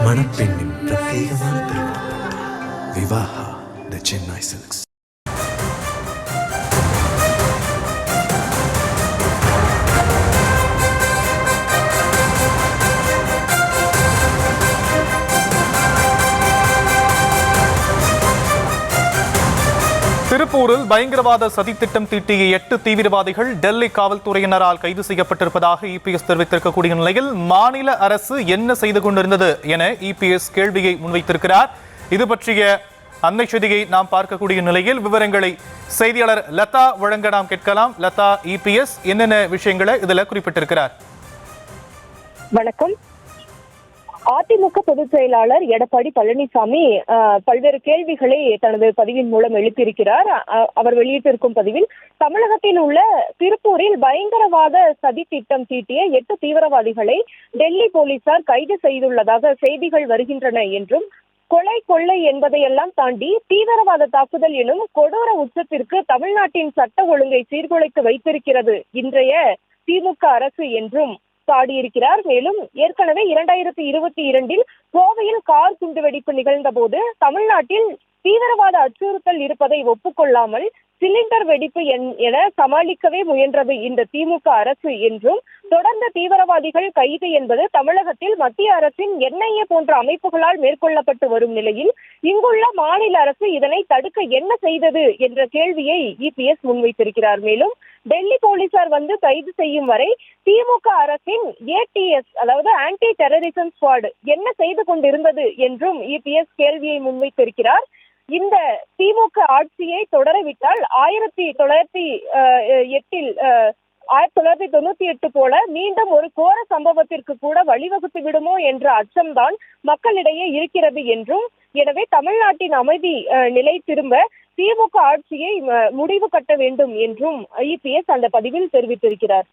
மணப்பெண்ணின் பிரத்யேகமான திருமணம் விவாஹா தி சென்னை சில்க்ஸ். திருப்பூரில் பயங்கரவாத சதித்திட்டம் தீட்டிய 8 தீவிரவாதிகள் டெல்லி காவல்துறையினரால் கைது செய்யப்பட்டிருப்பதாக இபிஎஸ் தெரிவித்திருக்கக்கூடிய நிலையில் மாநில அரசு என்ன செய்து கொண்டிருந்தது என இபிஎஸ் கேள்வியை முன்வைத்திருக்கிறார். இது பற்றிய அண்மை செய்தியை நாம் பார்க்கக்கூடிய நிலையில் விவரங்களை செய்தியாளர் லதா வழங்க நாம் கேட்கலாம். லதா, இபிஎஸ் என்னென்ன விஷயங்களை இதுல குறிப்பிட்டிருக்கிறார்? வணக்கம். அதிமுக பொதுச் செயலாளர் எடப்பாடி பழனிசாமி பல்வேறு கேள்விகளை தனது பதிவின் மூலம் எழுப்பியிருக்கிறார். அவர் வெளியிட்டிருக்கும் பதிவில் தமிழகத்தில் உள்ள திருப்பூரில் பயங்கரவாத சதி திட்டம் தீட்டிய 8 தீவிரவாதிகளை டெல்லி போலீசார் கைது செய்துள்ளதாக செய்திகள் வருகின்றன என்றும், கொலை கொள்ளை என்பதையெல்லாம் தாண்டி தீவிரவாத தாக்குதல் எனும் கொடூர உச்சத்திற்கு தமிழ்நாட்டின் சட்ட ஒழுங்கை சீர்குலைத்து வைத்திருக்கிறது இன்றைய திமுக அரசு என்றும் சாடியிருக்கிறார். மேலும் ஏற்கனவே 2022 கோவையில் கார் குண்டுவெடிப்பு நிகழ்ந்த போது தமிழ்நாட்டில் தீவிரவாத அச்சுறுத்தல் இருப்பதை ஒப்புக்கொள்ளாமல் சிலிண்டர் வெடிப்பு என சமாளிக்கவே முயன்றது இந்த திமுக அரசு என்றும், தொடர்ந்த தீவிரவாதிகள் கைது என்பது தமிழகத்தில் மத்திய அரசின் என்ஐஏ போன்ற அமைப்புகளால் மேற்கொள்ளப்பட்டு வரும் நிலையில் இங்குள்ள மாநில அரசு இதனை தடுக்க என்ன செய்தது என்ற கேள்வியை இபிஎஸ் முன்வைத்திருக்கிறார். மேலும் டெல்லி போலீசார் வந்து கைது செய்யும் வரை திமுக அரசின் ஏடிஎஸ் அதாவது ஆன்டி டெரரிசம் ஸ்குவாட் என்ன செய்து கொண்டிருந்தது என்றும் இபிஎஸ் கேள்வியை முன்வைத்திருக்கிறார். இந்த திமுக ஆட்சியை தொடரவிட்டால் 1998 போல மீண்டும் ஒரு கோர சம்பவத்திற்கு கூட வழிவகுத்து விடுமோ என்ற அச்சம்தான் மக்களிடையே இருக்கிறது என்றும், எனவே தமிழ்நாட்டின் அமைதி நிலை திரும்ப திமுக ஆட்சியை முடிவு கட்ட வேண்டும் என்றும் இபிஎஸ் அந்த பதிவில் தெரிவித்திருக்கிறார்.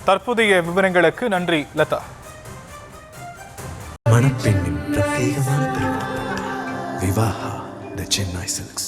தற்போதைய விவரங்களுக்கு நன்றி லதா. மணப்பெண்ணின் பிரத்யேகமான திருமணம் விவாஹா தி சென்னை சில்க்ஸ்.